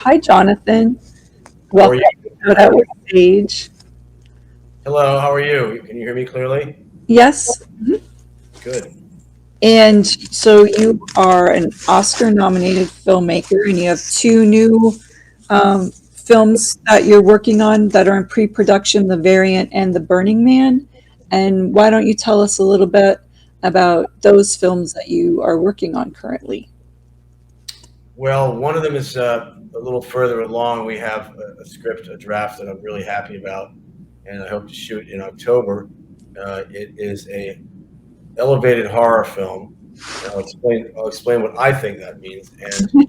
Hi, Jonathan. How are Welcome you? to our stage. Hello, how are you? Can you hear me clearly? Yes. Good. And so you are an Oscar nominated filmmaker, and you have two new films that you're working on that are in pre production, The Variant and The Burning Man. And why don't you tell us a little bit about those films that you are working on currently? Well, one of them is a little further along. We have a script, a draft that I'm really happy about, and I hope to shoot in October. It is a elevated horror film, and I'll explain what I think that means. And one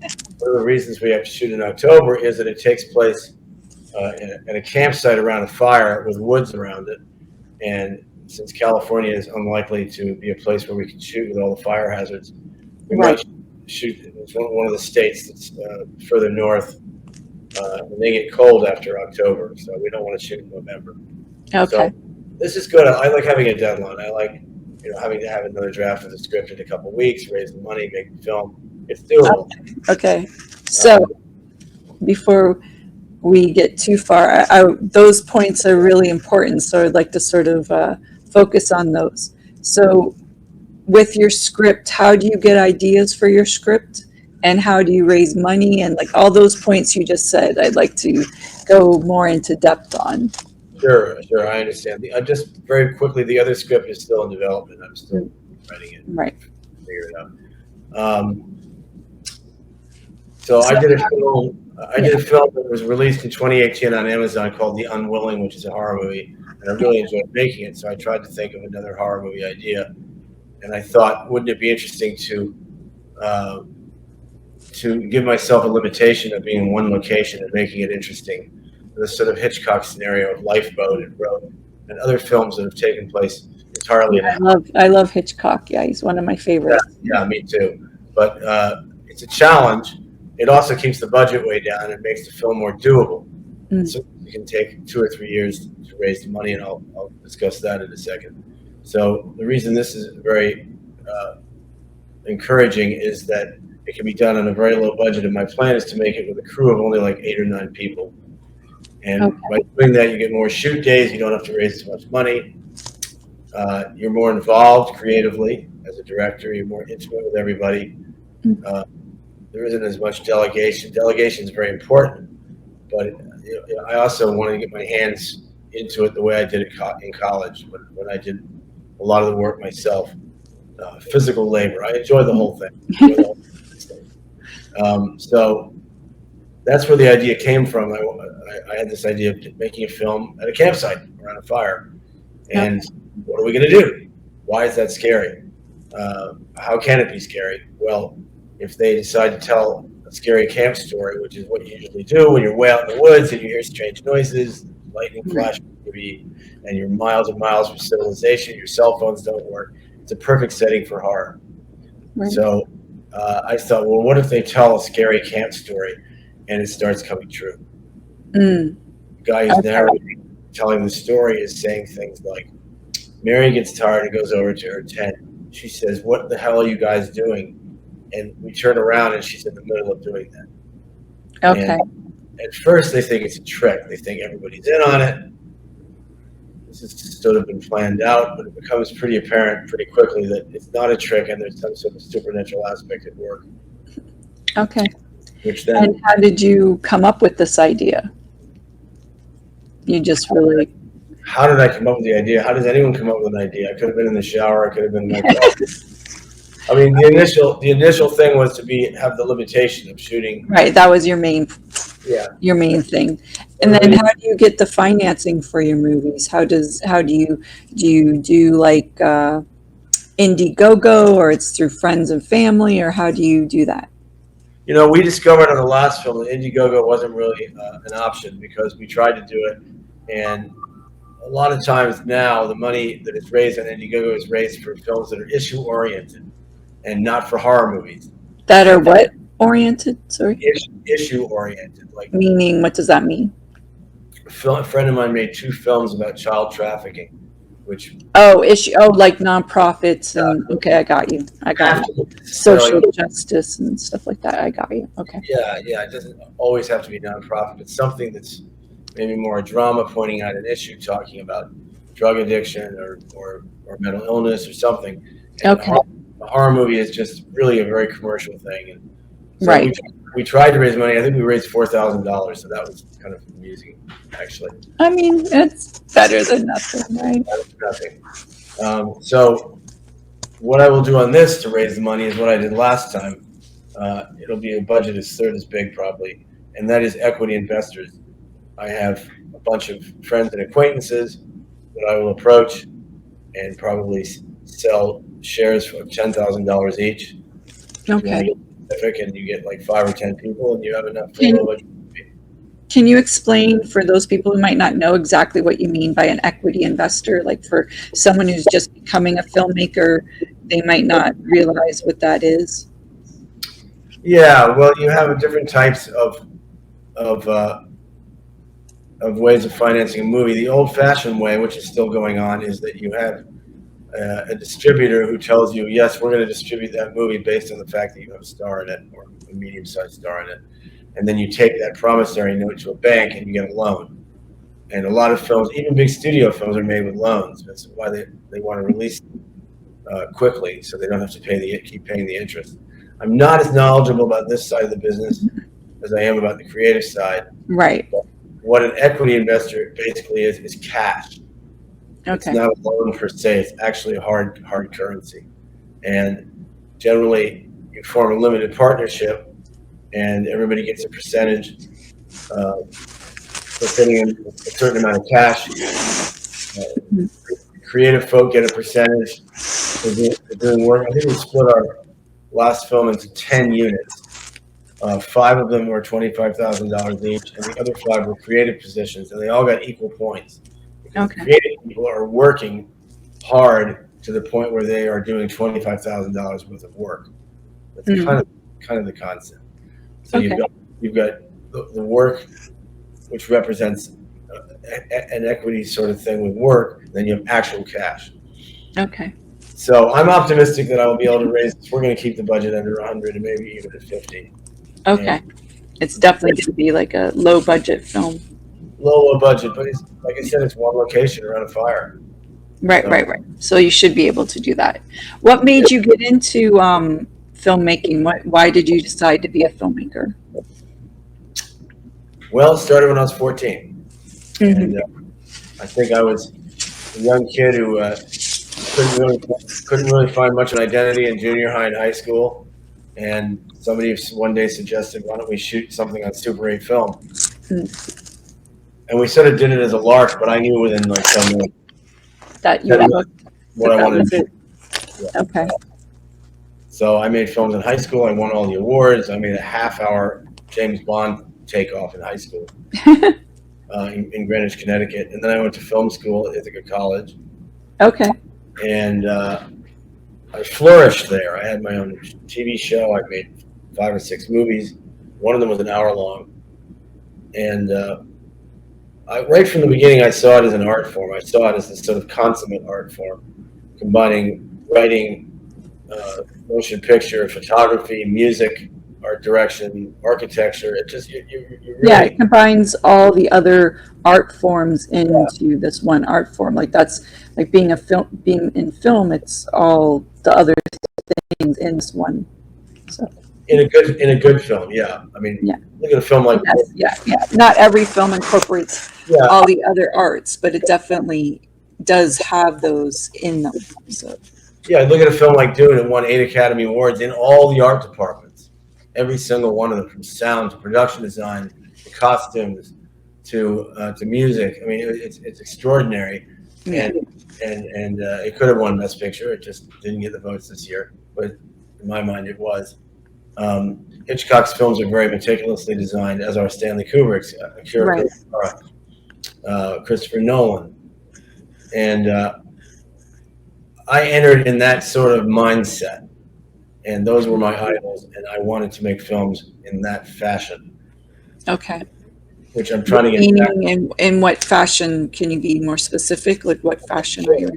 of the reasons we have to shoot in October is that it takes place in a campsite around a fire with woods around it. And since California is unlikely to be a place where we can shoot with all the fire hazards, we Right. might shoot in one of the states that's further north, and they get cold after October, so we don't want to shoot in November. Okay. So this is good. I like having a deadline. I like having to have another draft of the script in a couple of weeks, raise the money, make the film. It's doable. Okay. So before we get too far, those points are really important. So I'd like to sort of focus on those. So with your script, how do you get ideas for your script? And how do you raise money? And like all those points you just said, I'd like to go more into depth on. Sure, I understand. Just very quickly, the other script is still in development. I'm still writing it, Right. figure it out. So I did a film. I did a film that was released in 2018 on Amazon called The Unwilling, which is a horror movie, and I really enjoyed making it. So I tried to think of another horror movie idea, and I thought, wouldn't it be interesting to give myself a limitation of being in one location and making it interesting? This sort of Hitchcock scenario of Lifeboat and Road, and other films that have taken place entirely in a I love Hitchcock. Yeah, he's one of my favorites. Yeah, me too. But it's a challenge. It also keeps the budget way down and makes the film more doable. So it can take 2 or 3 years to raise the money, and I'll discuss that in a second. So the reason this is very encouraging is that it can be done on a very low budget, and my plan is to make it with a crew of only like 8 or 9 people. And by doing that, you get more shoot days. You don't have to raise as much money. You're more involved creatively as a director. You're more intimate with everybody. There isn't as much delegation. Delegation is very important, but I also wanted to get my hands into it the way I did it in college when I did a lot of the work myself. Physical labor. I enjoy the whole thing. So that's where the idea came from. I had this idea of making a film at a campsite around a fire. And what are we going to do? Why is that scary? How can it be scary? Well, if they decide to tell a scary camp story, which is what you usually do when you're way out in the woods and you hear strange noises, lightning flashing, and you're miles and miles from civilization, your cell phones don't work. It's a perfect setting for horror. Right. So I thought, well, what if they tell a scary camp story and it starts coming true? The guy who's narrating, telling the story is saying things like, Mary gets tired and goes over to her tent. She says, "What the hell are you guys doing?" And we turn around and she's in the middle of doing that. Okay. And at first they think it's a trick. They think everybody's in on it. This has sort of been planned out, but it becomes pretty apparent pretty quickly that it's not a trick and there's some sort of supernatural aspect at work. Okay. Which then, and how did you come up with this idea? You just really... How did I come up with the idea? How does anyone come up with an idea? I could have been in the shower. I could have been in my office. I mean, the initial thing was to have the limitation of shooting. Right, that was your main thing. And then how do you get the financing for your movies? How do you do like Indiegogo, or it's through friends and family, or how do you do that? We discovered on the last film that Indiegogo wasn't really an option because we tried to do it, and a lot of times now the money that is raised on Indiegogo is raised for films that are issue oriented and not for horror movies. That are what oriented? Sorry. Issue oriented. Like, meaning, what does that mean? A friend of mine made 2 films about child trafficking which like nonprofits and okay, I got you. Social justice and stuff like that. I got you. Okay. Yeah, it doesn't always have to be nonprofit. It's something that's maybe more a drama pointing out an issue, talking about drug addiction or mental illness or something. And Okay. a horror movie is just really a very commercial thing. And so Right. we tried to raise money. I think we raised $4,000, so that was kind of amusing, actually. I mean, it's better than nothing, right? Nothing. So what I will do on this to raise the money is what I did last time. It'll be a budget a third as big probably, and that is equity investors. I have a bunch of friends and acquaintances that I will approach and probably sell shares for $10,000 each. Okay. And you get like 5 or 10 people, and you have enough. Can you explain for those people who might not know exactly what you mean by an equity investor? Like for someone who's just becoming a filmmaker, they might not realize what that is. Yeah, well, you have different types of ways of financing a movie. The old-fashioned way, which is still going on, is that you have a distributor who tells you, yes, we're going to distribute that movie based on the fact that you have a star in it or a medium-sized star in it. And then you take that promissory note to a bank and you get a loan. And a lot of films, even big studio films, are made with loans. That's why they want to release quickly so they don't have to keep paying the interest. I'm not as knowledgeable about this side of the business as I am about the creative side. Right. But what an equity investor basically is cash. Okay. It's not a loan per se. It's actually a hard currency. And generally, you form a limited partnership, and everybody gets a percentage for putting in a certain amount of cash. Creative folk get a percentage for doing work. I think we split our last film into 10 units. 5 of them were $25,000 each, and the other 5 were creative positions, and they all got equal points. Okay. Creative people are working hard to the point where they are doing $25,000 worth of work. That's kind of the concept. So Okay. you've got the work, which represents an equity sort of thing with work. Then you have actual cash. Okay. So I'm optimistic that I will be able to raise this. We're going to keep the budget under 100 and maybe even at 50. Okay. And it's definitely going to be like a low budget film. Low budget, but it's, like I said, it's one location around a fire. Right. So you should be able to do that. What made you get into filmmaking? Why did you decide to be a filmmaker? Well, it started when I was 14. Mm-hmm. And I think I was a young kid who couldn't really find much of an identity in junior high and high school. And somebody one day suggested, why don't we shoot something on Super 8 film? And we sort of did it as a lark, but I knew within like some minutes that you what I wanted to do. Yeah. Okay. So I made films in high school. I won all the awards. I made a half-hour James Bond takeoff in high school in Greenwich, Connecticut. And then I went to film school at Ithaca College. Okay. And I flourished there. I had my own TV show. I made 5 or 6 movies. One of them was an hour long. And right from the beginning, I saw it as an art form. I saw it as this sort of consummate art form, combining writing, motion picture, photography, music, art direction, architecture. It just you really, it combines all the other art forms into this one art form. Like that's like being in film. It's all the other things in this one. So in a good film, yeah. I mean, look at a film like yes, yeah. Not every film incorporates all the other arts, but it definitely does have those in them. So. Yeah, look at a film like Dune. It won 8 Academy Awards in all the art departments. Every single one of them, from sound to production design, to costumes, to music. I mean, it's extraordinary. And it could have won Best Picture. It just didn't get the votes this year. But in my mind, it was. Hitchcock's films are very meticulously designed, as are Stanley Kubrick's, Akira Kurosawa, Christopher Nolan. And I entered in that sort of mindset, and those were my idols, and I wanted to make films in that fashion. Okay. Which I'm trying to get back. In what fashion? Can you be more specific? Like what fashion are you?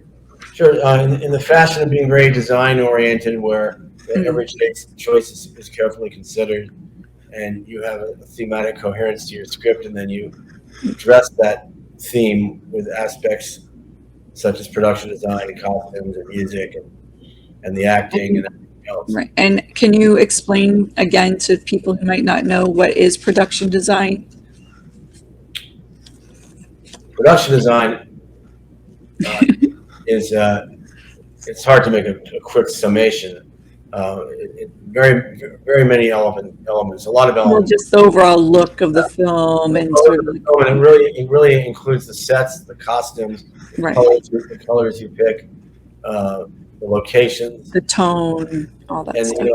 Sure. In the fashion of being very design oriented, where every choice is carefully considered, and you have a thematic coherence to your script, and then you address that theme with aspects such as production design and costumes and music and the acting and everything else. Right. And can you explain again to people who might not know what is production design? Production design is it's hard to make a quick summation. Very many elements, a lot of Well, elements. just the overall look of the film and sort of, And it really includes the sets, the costumes, right, the colors you pick, the locations, the tone, all that and stuff.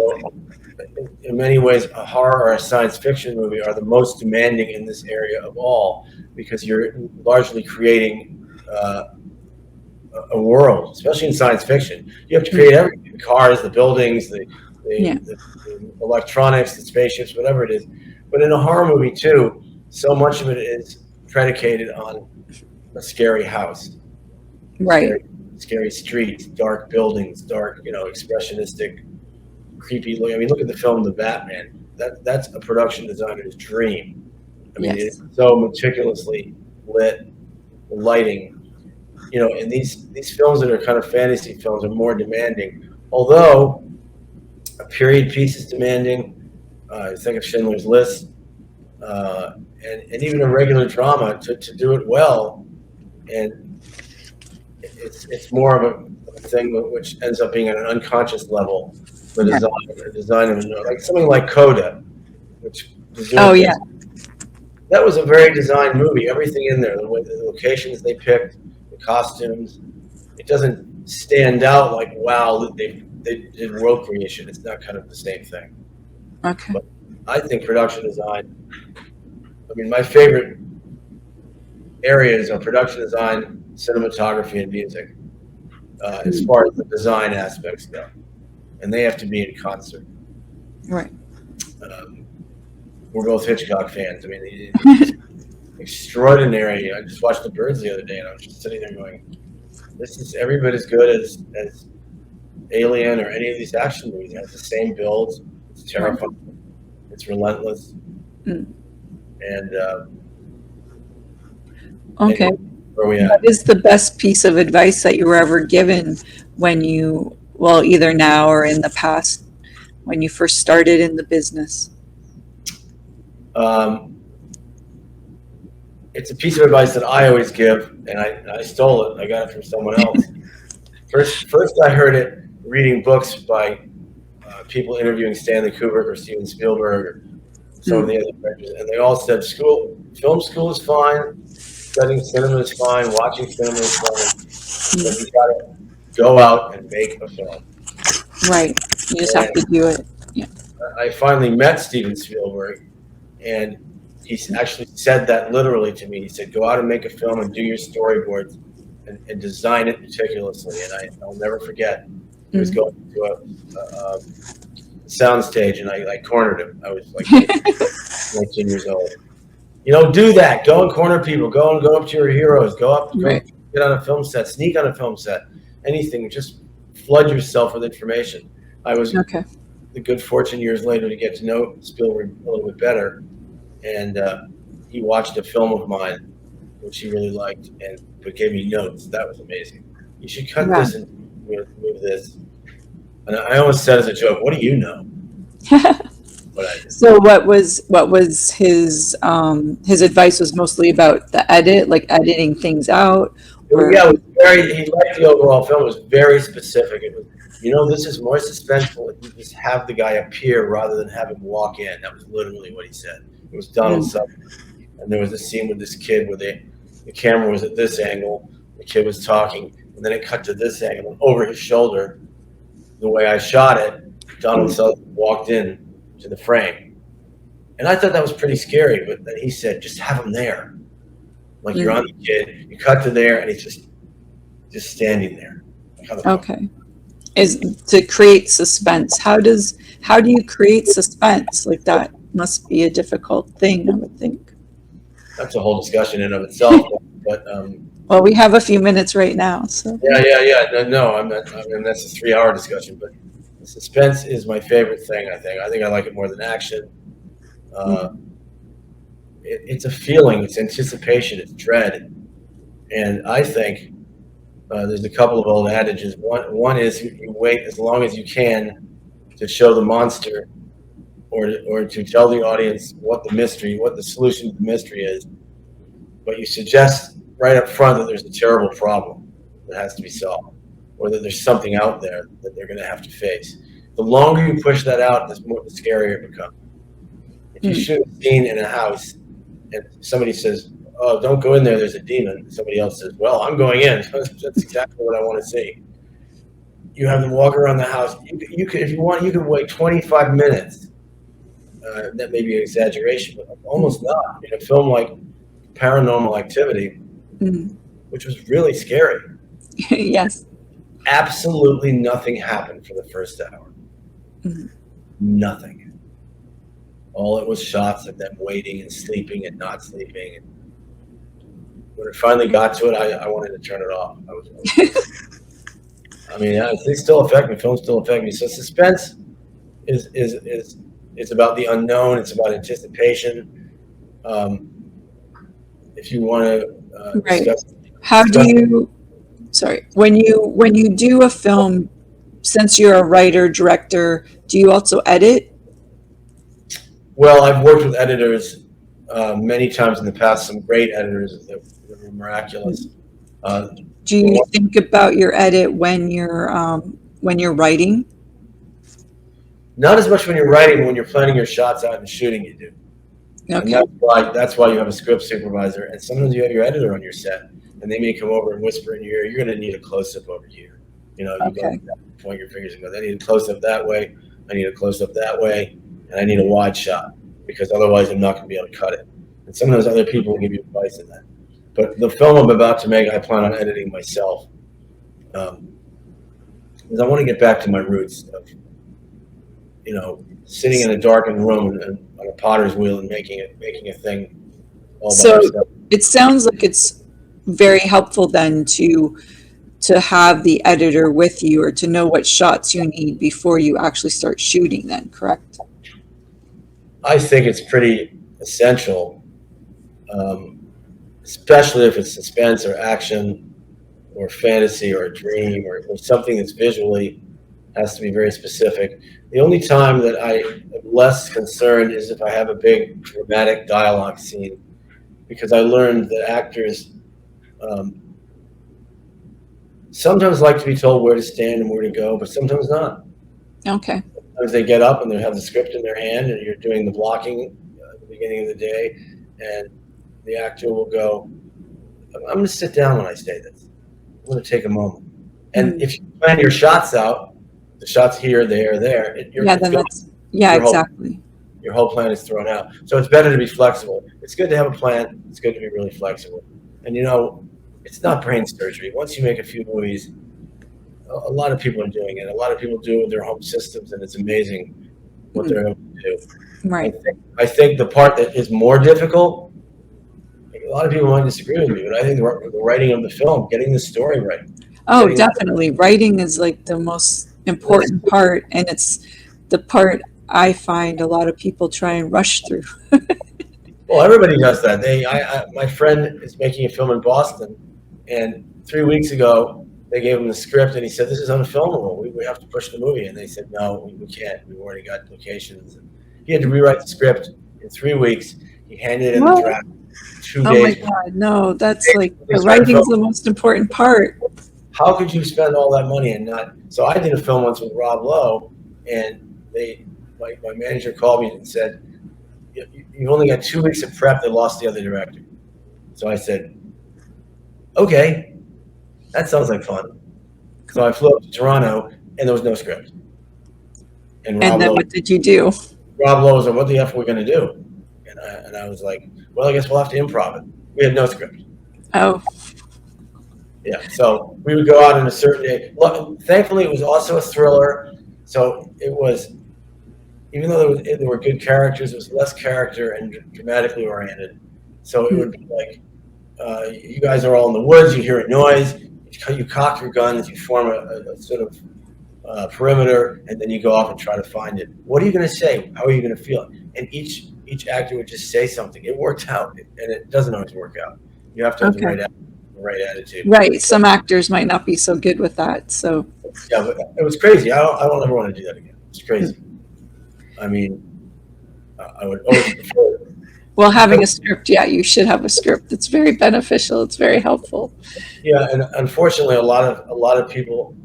in many ways, a horror or a science fiction movie are the most demanding in this area of all, because you're largely creating a world, especially in science fiction. You have to create everything: the cars, the buildings, the electronics, the spaceships, whatever it is. But in a horror movie too, so much of it is predicated on a scary house, Right. scary streets, dark buildings, dark, expressionistic, creepy look. I mean, look at the film The Batman. That's a production designer's dream. I mean, Yes. it's so meticulously lit, the lighting. And these films that are kind of fantasy films are more demanding. Although a period piece is demanding. Think of Schindler's List, and even a regular drama to do it well, and it's more of a thing which ends up being at an unconscious level. The design of like something like Coda, which that was a very designed movie. Everything in there, the locations they picked, the costumes, it doesn't stand out like, wow, they did world creation. It's not kind of the same thing. Okay. But I think production design, I mean, my favorite areas are production design, cinematography, and music, as far as the design aspects go. And they have to be in concert. Right. We're both Hitchcock fans. I mean, it's extraordinary. I just watched The Birds the other day, and I was just sitting there going, this is every bit as good as Alien or any of these action movies. It has the same builds. It's terrifying. It's relentless. And okay. Anyway, where are we at? What is the best piece of advice that you were ever given when you, well, either now or in the past, when you first started in the business? It's a piece of advice that I always give, and I stole it. I got it from someone else. First I heard it reading books by people interviewing Stanley Kubrick or Steven Spielberg or some of the other directors, and they all said, film school is fine, studying cinema is fine, watching cinema is fine, but you gotta go out and make a film. Right. You just have to do it. Yeah. I finally met Steven Spielberg, and he actually said that literally to me. He said, go out and make a film and do your storyboards and design it meticulously. And I'll never forget. He was going to a soundstage, and I cornered him. I was like 19 years old. Do that. Go and corner people. Go up to your heroes. Go get on a film set. Sneak on a film set. Anything. Just flood yourself with information. I was the good fortune years later to get to know Spielberg a little bit better, and he watched a film of mine which he really liked but gave me notes. That was amazing. You should cut this and move this. And I almost said as a joke, "What do you know?" So what was his advice was mostly about the edit, like editing things out? Or? Yeah, it was he liked the overall film. It was very specific. It was, this is more suspenseful if you just have the guy appear rather than have him walk in. That was literally what he said. It was Donald Sutherland. And there was a scene with this kid where the camera was at this angle, the kid was talking, and then it cut to this angle, and over his shoulder, the way I shot it, Donald Sutherland walked in to the frame. And I thought that was pretty scary, but then he said, just have him there. Like you're on the kid, you cut to there, and he's just standing there. Okay. Is to create suspense. How do you create suspense? Like that must be a difficult thing, I would think. That's a whole discussion in of itself. But Well, we have a few minutes right now, so. Yeah. No, I'm not. I mean, that's a 3-hour discussion, but suspense is my favorite thing. I think I like it more than action. It's a feeling. It's anticipation. It's dread. And I think there's a couple of old adages. One is you wait as long as you can to show the monster, or to tell the audience what the solution to the mystery is. But you suggest right up front that there's a terrible problem that has to be solved, or that there's something out there that they're going to have to face. The longer you push that out, the scarier it becomes. If you shoot a scene in a house and somebody says, "Oh, don't go in there, there's a demon," somebody else says, "Well, I'm going in." That's exactly what I want to see. You have them walk around the house. You could, if you want, you could wait 25 minutes. That may be an exaggeration, but almost not. In a film like Paranormal Activity, which was really scary. Yes. Absolutely nothing happened for the first hour. Nothing. All it was shots of them waiting and sleeping and not sleeping. And when it finally got to it, I wanted to turn it off. I mean, they still affect me. Films still affect me. So suspense is about the unknown. It's about anticipation. If you want to discuss, how do you? Sorry, when you do a film, since you're a writer director, do you also edit? Well, I've worked with editors many times in the past. Some great editors that were miraculous. Do you think about your edit when you're writing? Not as much when you're writing, when you're planning your shots out and shooting, you do. Okay. And that's why you have a script supervisor, and sometimes you have your editor on your set, and they may come over and whisper in your ear, "You're going to need a close-up over here." You know, you go point your fingers and go, "I need a close-up that way. I need a close-up that way, and I need a wide shot, because otherwise I'm not going to be able to cut it." And sometimes other people will give you advice in that. But the film I'm about to make, I plan on editing myself, because I want to get back to my roots of, sitting in a darkened room and on a potter's wheel and making a thing all by yourself. It sounds like it's very helpful then to have the editor with you, or to know what shots you need before you actually start shooting then, correct? I think it's pretty essential, especially if it's suspense or action or fantasy or a dream or something that's visually has to be very specific. The only time that I am less concerned is if I have a big dramatic dialogue scene, because I learned that actors sometimes like to be told where to stand and where to go, but sometimes not. Okay. Sometimes they get up and they have the script in their hand, and you're doing the blocking at the beginning of the day, and the actor will go, "I'm going to sit down when I say this. I'm going to take a moment." And if you plan your shots out, the shots here, there, exactly. Your whole plan is thrown out. So it's better to be flexible. It's good to have a plan. It's good to be really flexible. And it's not brain surgery. Once you make a few movies, a lot of people are doing it. A lot of people do it with their home systems, and it's amazing what they're able to do. Right. I think the part that is more difficult, a lot of people might disagree with me, but I think the writing of the film, getting the story right. Oh, definitely. Writing is like the most important part, and it's the part I find a lot of people try and rush through. Well, everybody does that. My friend is making a film in Boston, and 3 weeks ago they gave him the script, and he said, "This is unfilmable. We have to push the movie." And they said, "No, we can't. We've already got locations." And he had to rewrite the script in 3 weeks. He handed in the draft 2 days. Oh my God, no! That's like the writing's the most important part. How could you spend all that money and not? So I did a film once with Rob Lowe, and my manager called me and said, "You've only got 2 weeks of prep. They lost the other director." So I said, "Okay, that sounds like fun." So I flew up to Toronto, and there was no script. And then what did you do? Rob Lowe was like, "What the F are we going to do?" And I was like, "Well, I guess we'll have to improv it." We had no script. Oh. Yeah, so we would go out on a certain day. Thankfully, it was also a thriller, so it was, even though there were good characters, it was less character and dramatically oriented. So it would be like you guys are all in the woods, you hear a noise, you cock your guns, you form a sort of perimeter, and then you go off and try to find it. What are you going to say? How are you going to feel? And each actor would just say something. It worked out, and it doesn't always work out. You have to have Okay. the right attitude. Right. Some actors might not be so good with that. So Yeah, but it was crazy. I don't ever want to do that again. It's crazy. I mean, I would always prefer. well, having a script, yeah, you should have a script. It's very beneficial. It's very helpful. Yeah, and unfortunately, a lot of people.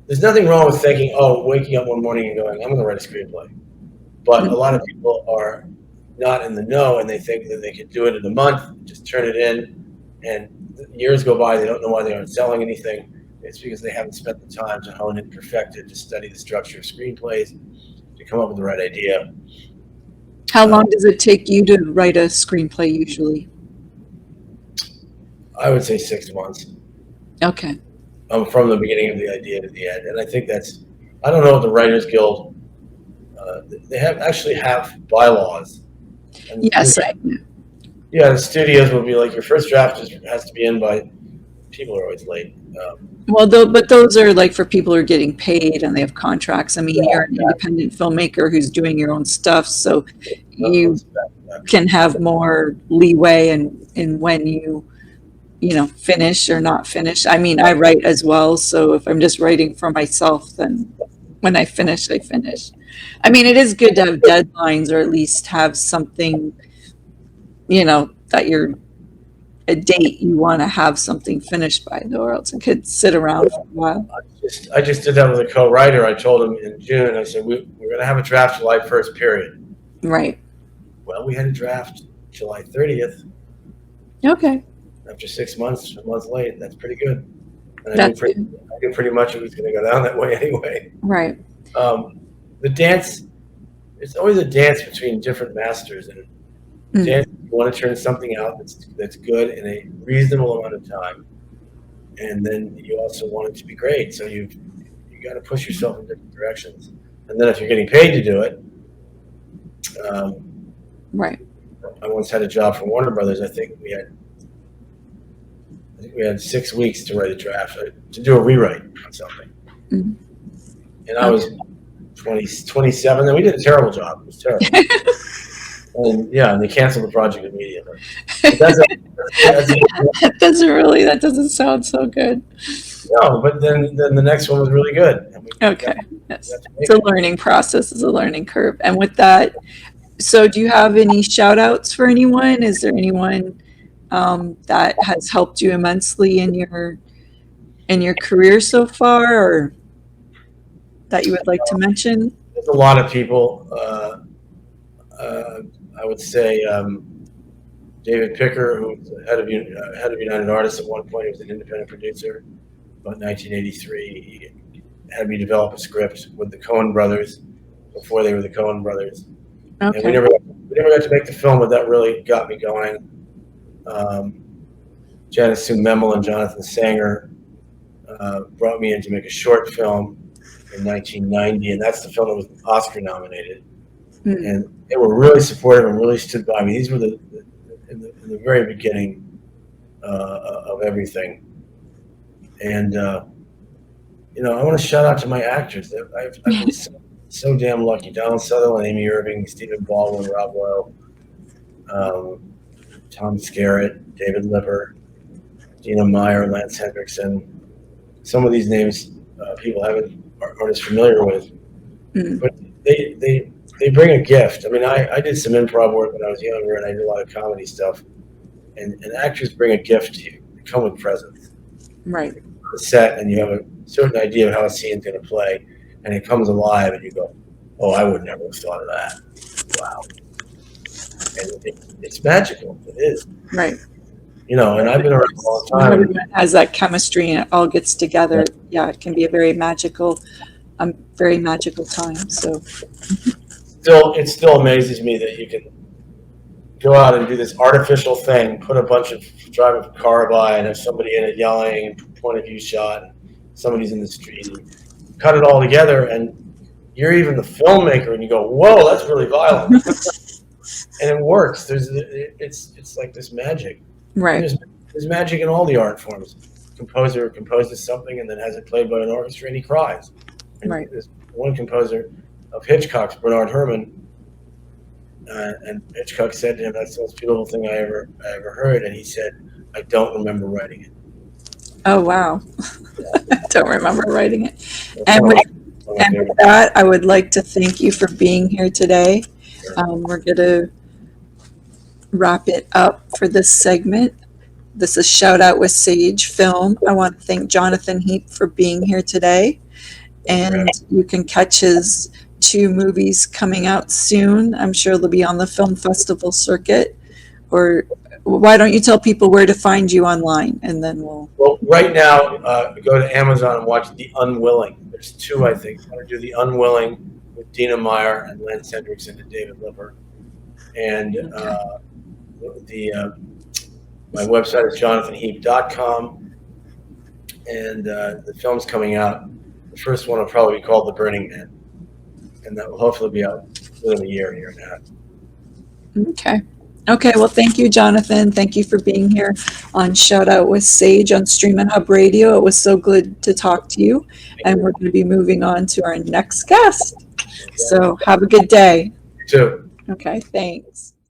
There's nothing wrong with thinking, waking up one morning and going, I'm going to write a screenplay. But a lot of people are not in the know, and they think that they could do it in a month, just turn it in, and years go by, they don't know why they aren't selling anything. It's because they haven't spent the time to hone it, perfect it, to study the structure of screenplays, to come up with the right idea. How long does it take you to write a screenplay usually? I would say 6 months. Okay. From the beginning of the idea to the end. And I think I don't know what the Writers Guild, they actually have bylaws. And Yes. Yeah, the studios will be like, your first draft has to be in by, people are always late. Well, but those are like for people who are getting paid and they have contracts. I mean, you're an independent filmmaker who's doing your own stuff, so you can have more leeway in when you finish or not finish. I mean, I write as well, so if I'm just writing for myself, then when I finish, I finish. I mean, it is good to have deadlines, or at least have something, that you're a date you want to have something finished by, though, or else it could sit around for a while. I just did that with a co-writer. I told him in June, I said, we're going to have a draft July 1st, period. Right. Well, we had a draft July 30th. Okay. After 6 months, a month late. That's pretty good. And That's I knew pretty much it was going to go down that way anyway. Right. The dance, it's always a dance between different masters. And dance, you want to turn something out that's good in a reasonable amount of time. And then you also want it to be great. So you got to push yourself in different directions. And then if you're getting paid to do it, right. I once had a job for Warner Brothers. I think we had 6 weeks to write a draft, to do a rewrite on something. Mm-hmm. And I was 27, and we did a terrible job. It was terrible. And they canceled the project immediately. That doesn't sound so good. No, but then the next one was really good. Okay. Yes. It's a learning process. It's a learning curve. And with that, so do you have any shout outs for anyone? Is there anyone that has helped you immensely in your career so far, or that you would like to mention? There's a lot of people. I would say David Picker, who was head of United Artists at one point. He was an independent producer. About 1983, he had me develop a script with the Coen brothers before they were the Coen brothers. Okay. And we never got to make the film, but that really got me going. Janice Sue Memel and Jonathan Sanger brought me in to make a short film in 1990, and that's the film that was Oscar nominated. Mm. And they were really supportive and really stood by me. These were in the very beginning of everything. And I want to shout out to my actors. I've been so damn lucky. Donald Sutherland, Amy Irving, Stephen Baldwin, Rob Lowe, Tom Skerritt, David Lipper, Dina Meyer, Lance Hendrickson. Some of these names people aren't as familiar with, but they bring a gift. I mean, I did some improv work when I was younger, and I did a lot of comedy stuff. And actors bring a gift to you. They come with presents. Right. The set, and you have a certain idea of how a scene's going to play, and it comes alive, and you go, "Oh, I would never have thought of that." Wow. And it's magical. It is. Right. And I've been around a long time. Everyone has that chemistry, and it all gets together. Yeah, it can be a very magical time. So. It still amazes me that you can go out and do this artificial thing, drive a car by and have somebody in it yelling, point of view shot, and somebody's in the street, and cut it all together, and you're even the filmmaker, and you go, "Whoa, that's really violent," and it works. It's like this magic. Right. There's magic in all the art forms. Composer composes something and then has it played by an orchestra and he cries. And Right. there's one composer of Hitchcock's, Bernard Herrmann, and Hitchcock said to him, "That's the most beautiful thing I ever heard." And he said, "I don't remember writing it." Oh, wow. I don't remember writing it. That's And one with, of my and favorite. with that, I would like to thank you for being here today. We're going to wrap it up for this segment. This is Shout Out with Sage Film. I want to thank Jonathan Heap for being here today. And you can catch his 2 movies coming out soon. I'm sure they'll be on the film festival circuit. Or why don't you tell people where to find you online, and then we'll. Well, right now, go to Amazon and watch The Unwilling. There's 2, I think. I'm going to do The Unwilling with Dina Meyer and Lance Hendrickson and David Lipper. And my website is jonathanheap.com. And the film's coming out. The first one will probably be called The Burning Man. And that will hopefully be out within a year and a half. Okay. Okay, well, thank you, Jonathan. Thank you for being here on Shout Out with Sage on Streaminn HUBB Radio. It was so good to talk to you. And we're going to be moving on to our next guest. So have a good day. You too. Okay, thanks.